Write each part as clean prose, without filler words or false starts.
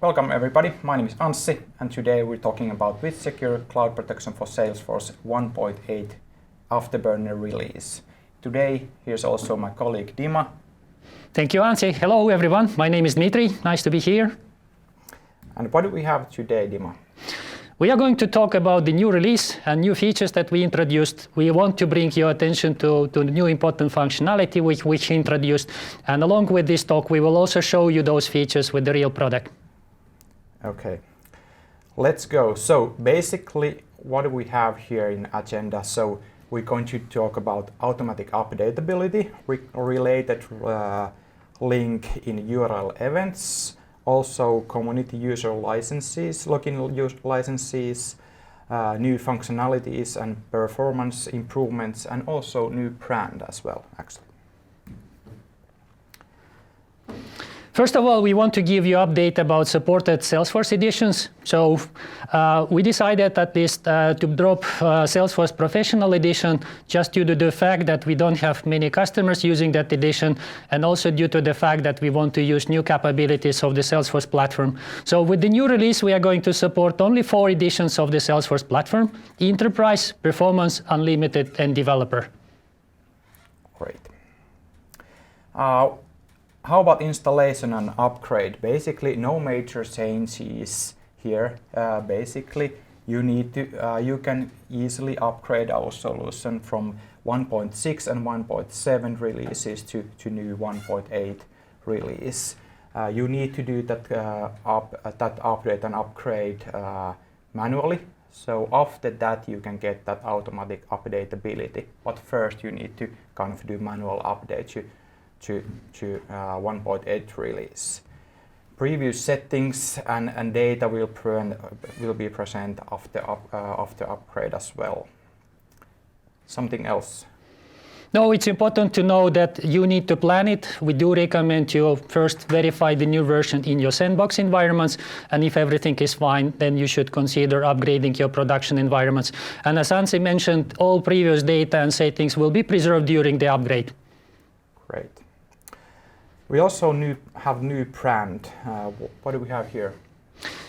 Welcome everybody, my name is Anssi and today we're talking about WithSecure Cloud Protection for Salesforce 1.8 Afterburner release. Today, here's also my colleague Dima. Thank you, Anssi. Hello everyone, my name is Dmitri, nice to be here. And what do we have today, Dima? We are going to talk about the new release and new features that we introduced. We want to bring your attention to the new important functionality which we introduced. And along with this talk, we will also show you those features with the real product. Okay, let's go. So basically, what do we have here in agenda? So we're going to talk about automatic updateability, related link in URL events, also community user licenses, login licenses, new functionalities and performance improvements, and also new brand as well, actually. First of all, we want to give you an update about supported Salesforce editions. So we decided at least to drop Salesforce Professional Edition just due to the fact that we don't have many customers using that edition, and also due to the fact that we want to use new capabilities of the Salesforce platform. So with the new release, we are going to support only 4 editions of the Salesforce platform: Enterprise, Performance, Unlimited, and Developer. Great. How about installation and upgrade? Basically, no major changes here. Basically, you can easily upgrade our solution from 1.6 and 1.7 releases to new 1.8 release. You need to do that update and upgrade manually. So after that, you can get that automatic updateability. But first, you need to kind of do manual updates to 1.8 release. Previous settings and data will be present after upgrade as well. Something else? No, it's important to know that you need to plan it. We do recommend you first verify the new version in your sandbox environments, and if everything is fine, then you should consider upgrading your production environments. And as Anssi mentioned, all previous data and settings will be preserved during the upgrade. Great. We also have new brand. What do we have here?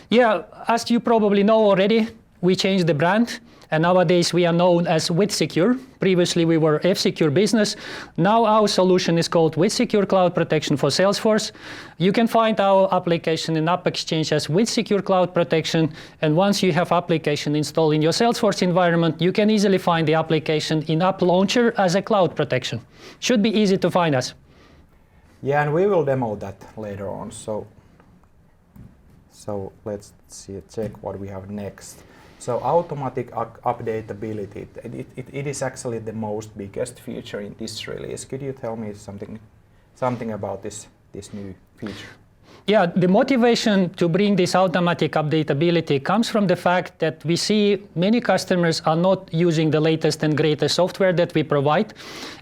Yeah, as you probably know already, we changed the brand, and nowadays we are known as WithSecure. Previously we were F-Secure Business. Now our solution is called WithSecure Cloud Protection for Salesforce. You can find our application in AppExchange as WithSecure Cloud Protection, and once you have application installed in your Salesforce environment, you can easily find the application in App Launcher as a cloud protection. Should be easy to find us. Yeah, and we will demo that later on. So let's check what we have next. So automatic updateability, it is actually the most biggest feature in this release. Could you tell me something about this new feature? Yeah, the motivation to bring this automatic updateability comes from the fact that we see many customers are not using the latest and greatest software that we provide.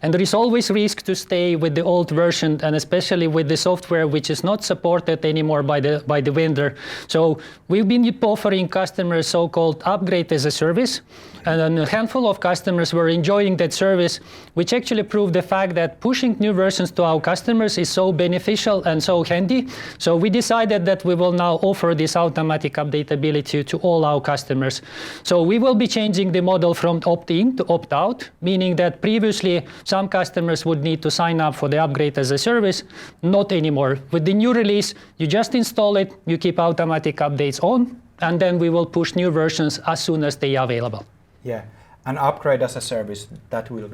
And there is always risk to stay with the old version, and especially with the software which is not supported anymore by the vendor. So we've been offering customers so-called upgrade as a service. And a handful of customers were enjoying that service, which actually proved the fact that pushing new versions to our customers is so beneficial and so handy. So we decided that we will now offer this automatic updateability to all our customers. So we will be changing the model from opt-in to opt-out, meaning that previously some customers would need to sign up for the upgrade as a service, not anymore. With the new release, you just install it, you keep automatic updates on, and then we will push new versions as soon as they are available. Yeah, and upgrade as a service, that will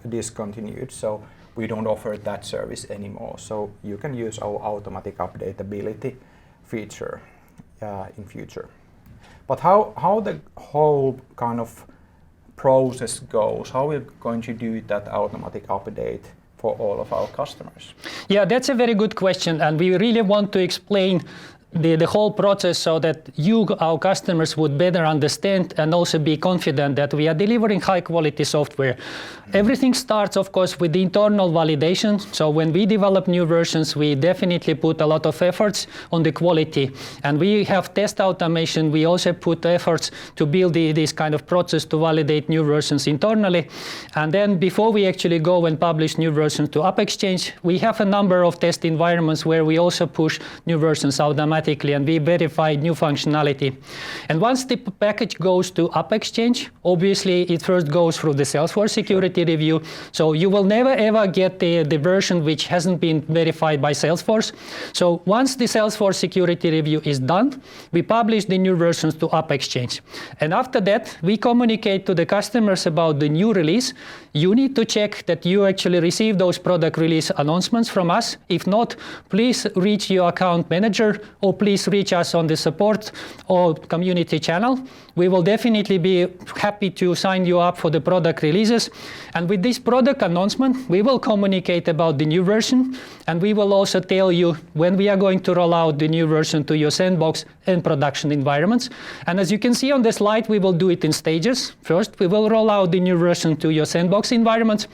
discontinued, so we don't offer that service anymore. So you can use our automatic updateability feature in future. But how the whole kind of process goes, how we're going to do that automatic update for all of our customers? Yeah, that's a very good question, and we really want to explain the whole process so that you, our customers, would better understand and also be confident that we are delivering high quality software. Everything starts, of course, with the internal validation. So when we develop new versions, we definitely put a lot of efforts on the quality. And we have test automation. We also put efforts to build this kind of process to validate new versions internally. And then before we actually go and publish new versions to AppExchange, we have a number of test environments where we also push new versions automatically. automatically, and we verify new functionality. And once the package goes to UpExchange, obviously it first goes through the Salesforce security review. So you will never ever get the version which hasn't been verified by Salesforce. So once the Salesforce security review is done, we publish the new versions to UpExchange. And after that, we communicate to the customers about the new release. You need to check that you actually receive those product release announcements from us. If not, please reach your account manager or please reach us on the support or community channel. We will definitely be happy to sign you up for the product releases. And with this product announcement, we will communicate about the new version, and we will also tell you when we are going to roll out the new version to your sandbox and production environments. And as you can see on the slide, we will do it in stages. First, we will roll out the new version to your sandbox environments,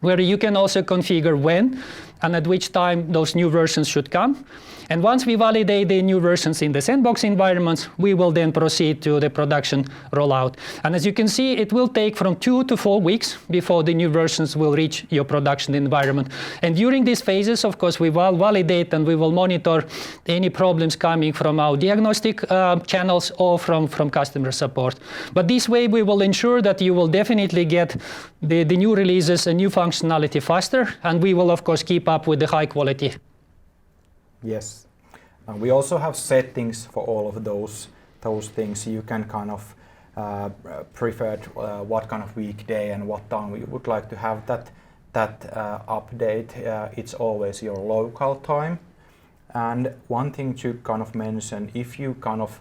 where you can also configure when and at which time those new versions should come. And once we validate the new versions in the sandbox environments, we will then proceed to the production rollout. And as you can see, it will take from 2 to 4 weeks before the new versions will reach your production environment. And during these phases, of course, we will validate and we will monitor any problems coming from our diagnostic channels or from customer support. But this way, we will ensure that you will definitely get the new releases and new functionality faster, and we will, of course, keep up with the high quality. Yes. We also have settings for all of those things. You can kind of prefer what kind of weekday and what time you would like to have that update. It's always your local time. And one thing to kind of mention, if you kind of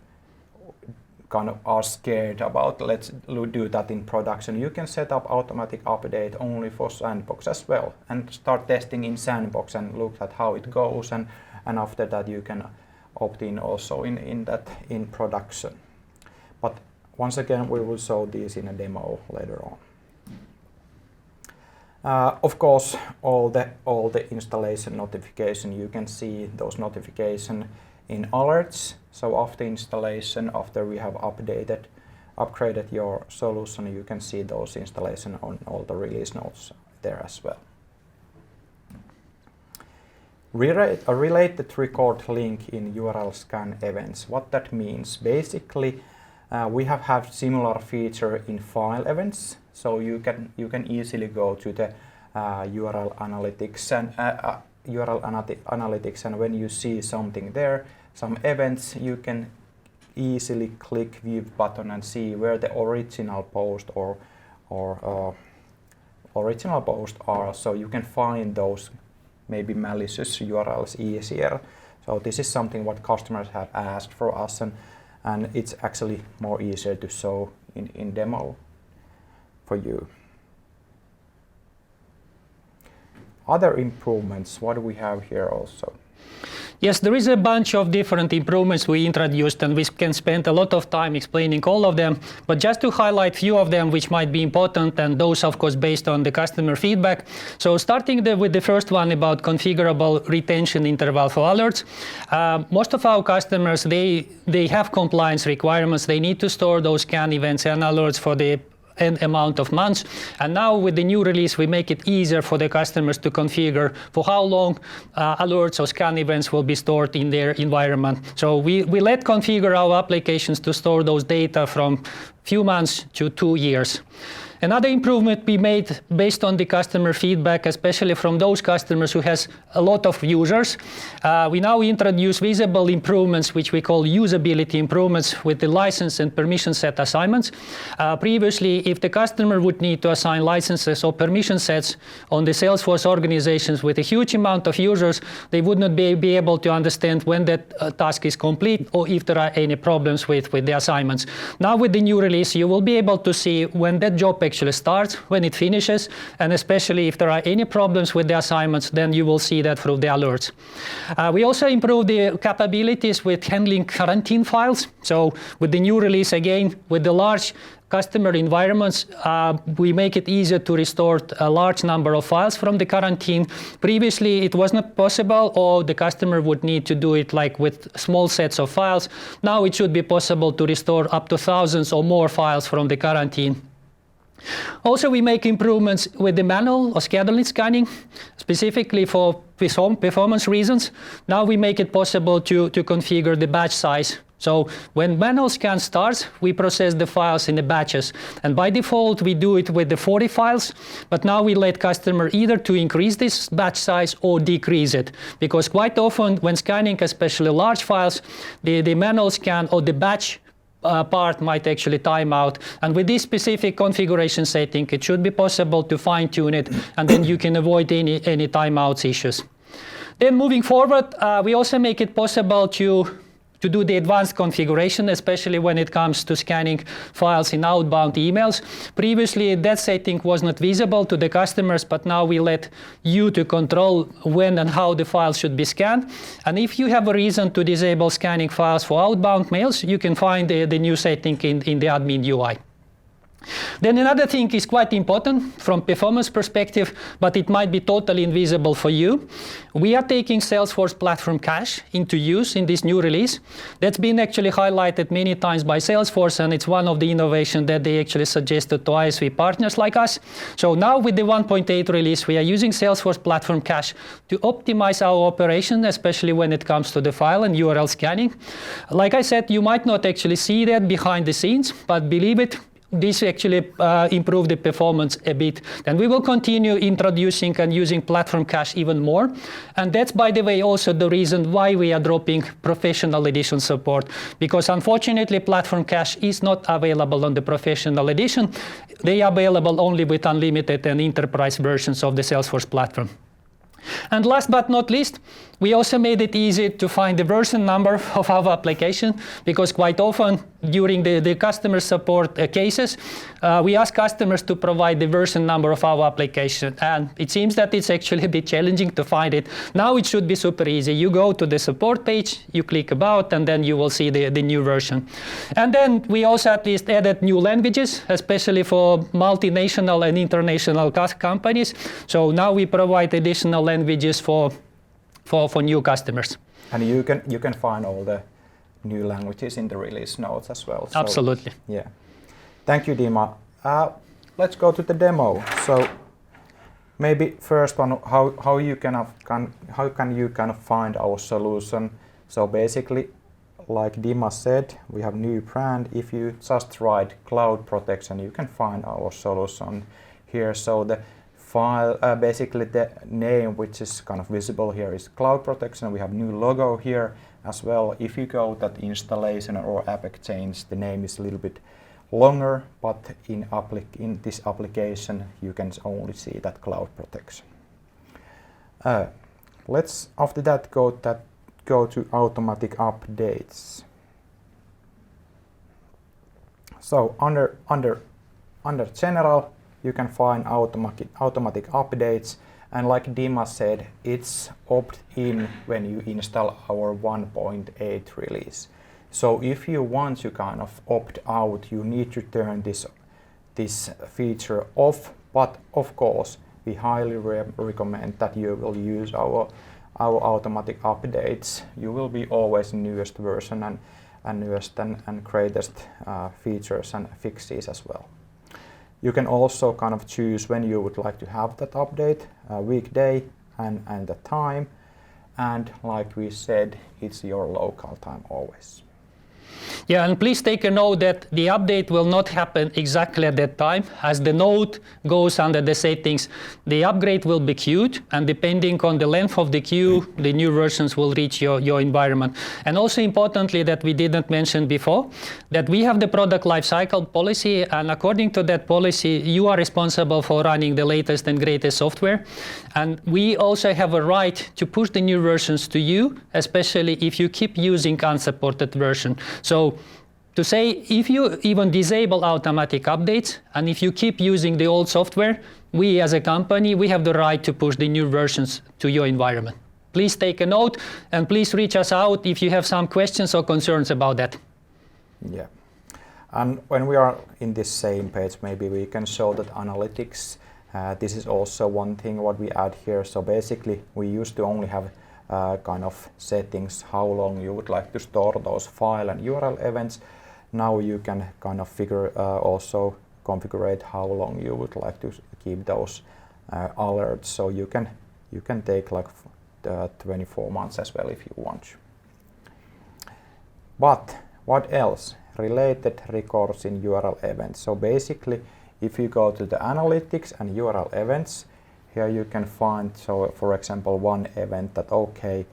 are scared about, let's do that in production, you can set up automatic update only for sandbox as well and start testing in sandbox and look at how it goes, and after that you can opt in also in production. But once again, we will show these in a demo later on. Of course, all the installation notification, you can see those notifications in alerts. So after installation, after we have upgraded your solution, you can see those installation on all the release notes there as well. A related record link in URL scan events. What that means? Basically, we have had similar feature in file events. So you can easily go to the URL analytics and when you see something there, some events, you can easily click view button and see where the original post or original posts are. So you can find those maybe malicious URLs easier. So this is something what customers have asked for us, and it's actually more easier to show in demo for you. Other improvements, what do we have here also? Yes, there is a bunch of different improvements we introduced, and we can spend a lot of time explaining all of them. But just to highlight a few of them which might be important, and those of course based on the customer feedback. So starting with the first one about configurable retention interval for alerts. Most of our customers, they have compliance requirements. They need to store those scan events and alerts for the an amount of months. And now with the new release, we make it easier for the customers to configure for how long alerts or scan events will be stored in their environment. So we let configure our applications to store those data from few months to 2 years. Another improvement we made based on the customer feedback, especially from those customers who has a lot of users. We now introduce visible improvements, which we call usability improvements with the license and permission set assignments. Previously, if the customer would need to assign licenses or permission sets on the Salesforce organizations with a huge amount of users, they would not be able to understand when that task is complete or if there are any problems with the assignments. Now with the new release, you will be able to see when that job actually starts, when it finishes, and especially if there are any problems with the assignments, then you will see that through the alerts. We also improved the capabilities with handling quarantine files. So with the new release, again, with the large customer environments, we make it easier to restore a large number of files from the quarantine. Previously, it was not possible, or the customer would need to do it like with small sets of files. Now it should be possible to restore up to thousands or more files from the quarantine. Also, we make improvements with the manual or scheduling scanning, specifically for performance reasons. Now we make it possible to configure the batch size. So when manual scan starts, we process the files in the batches. And by default, we do it with the 40 files. But now we let customer either to increase this batch size or decrease it. Because quite often when scanning, especially large files, the manual scan or the batch part might actually time out. And with this specific configuration setting, it should be possible to fine tune it, and then you can avoid any timeouts issues. Then moving forward, we also make it possible to do the advanced configuration, especially when it comes to scanning files in outbound emails. Previously, that setting was not visible to the customers, but now we let you to control when and how the files should be scanned. And if you have a reason to disable scanning files for outbound mails, you can find the new setting in the admin UI. Then another thing is quite important from performance perspective, but it might be totally invisible for you. We are taking Salesforce Platform Cache into use in this new release. That's been actually highlighted many times by Salesforce, and it's one of the innovations that they actually suggested to ISV partners like us. So now with the 1.8 release, we are using Salesforce Platform Cache to optimize our operation, especially when it comes to the file and URL scanning. Like I said, you might not actually see that behind the scenes, but believe it, this actually improved the performance a bit. And we will continue introducing and using Platform Cache even more. And that's, by the way, also the reason why we are dropping Professional Edition support. Because unfortunately, Platform Cache is not available on the Professional Edition. They are available only with Unlimited and Enterprise versions of the Salesforce platform. And last but not least, we also made it easy to find the version number of our application, because quite often during the customer support cases, we ask customers to provide the version number of our application. And it seems that it's actually a bit challenging to find it. Now it should be super easy. You go to the support page, you click about, and then you will see the new version. And then we also at least added new languages, especially for multinational and international companies. So now we provide additional languages for new customers. And you can find all the new languages in the release notes as well. So, absolutely. Yeah. Thank you, Dima. Let's go to the demo. So maybe first one, how can you kind of find our solution? So basically, like Dima said, we have new brand. If you just write cloud protection, you can find our solution here. So the file, basically the name which is kind of visible here is Cloud Protection. We have new logo here as well. If you go that installation or app exchange, the name is a little bit longer, but in this application you can only see that Cloud Protection. Let's after that go to automatic updates. So under general, you can find automatic updates, and like Dima said, it's opt-in when you install our 1.8 release. So if you want to kind of opt out, you need to turn this feature off, but of course we highly recommend that you will use our automatic updates. You will be always newest version and newest and greatest features and fixes as well. You can also kind of choose when you would like to have that update, weekday and the time. And like we said, it's your local time always. Yeah, and please take a note that the update will not happen exactly at that time. As the node goes under the settings, the upgrade will be queued, and depending on the length of the queue, the new versions will reach your environment. And also importantly, that we didn't mention before, that we have the product lifecycle policy, and according to that policy, you are responsible for running the latest and greatest software. And we also have a right to push the new versions to you, especially if you keep using unsupported version. So to say, if you even disable automatic updates, and if you keep using the old software, we as a company, we have the right to push the new versions to your environment. Please take a note, and please reach us out if you have some questions or concerns about that. Yeah. And when we are in this same page, maybe we can show that analytics. This is also one thing what we add here. So basically, we used to only have kind of settings, how long you would like to store those file and URL events. Now you can kind of figure also configure how long you would like to keep those alerts. So you can take like 24 months as well if you want. But what else? Related records in URL events. So basically, if you go to the analytics and URL events, here you can find, so for example, one event that, okay,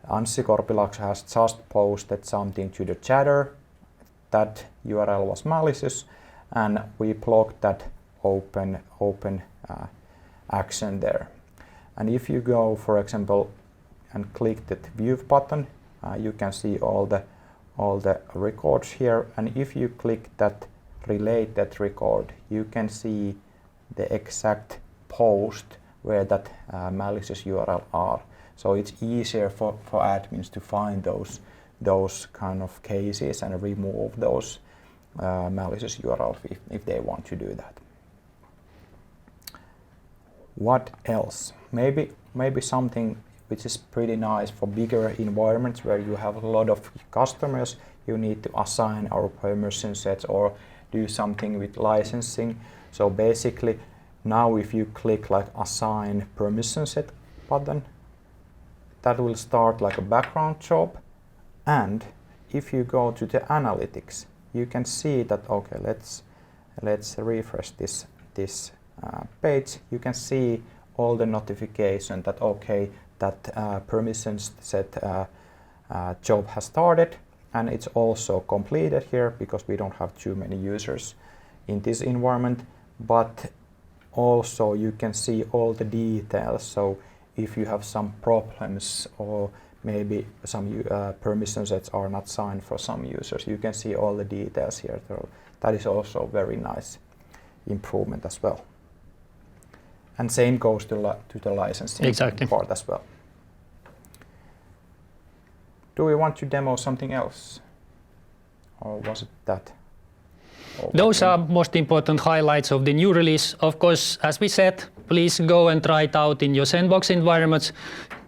Anssi Korpilax has just posted something to the chatter. That URL was malicious, and we blocked that open action there. And if you go, for example, and click that view button, you can see all the records here. And if you click that related record, you can see the exact post where that malicious URL are. So it's easier for admins to find those kind of cases and remove those malicious URLs if they want to do that. What else? Maybe something which is pretty nice for bigger environments where you have a lot of customers. You need to assign our permission sets or do something with licensing. So basically, now if you click like assign permission set button, that will start like a background job. And if you go to the analytics, you can see that, okay, let's refresh this page. You can see all the notification that, okay, that permissions set job has started, and it's also completed here because we don't have too many users in this environment. But also you can see all the details. So if you have some problems or maybe some permission sets are not signed for some users, you can see all the details here. So that is also very nice improvement as well. And same goes to the licensing part as well. Do we want to demo something else? Or was it that? Those are most important highlights of the new release. Of course, as we said, please go and try it out in your sandbox environments.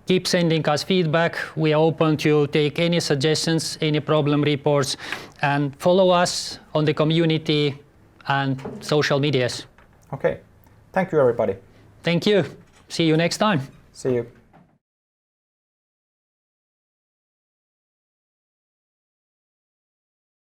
Keep sending us feedback. We are open to take any suggestions, any problem reports, and follow us on the community and social medias. Okay. Thank you, everybody. Thank you. See you next time. See you.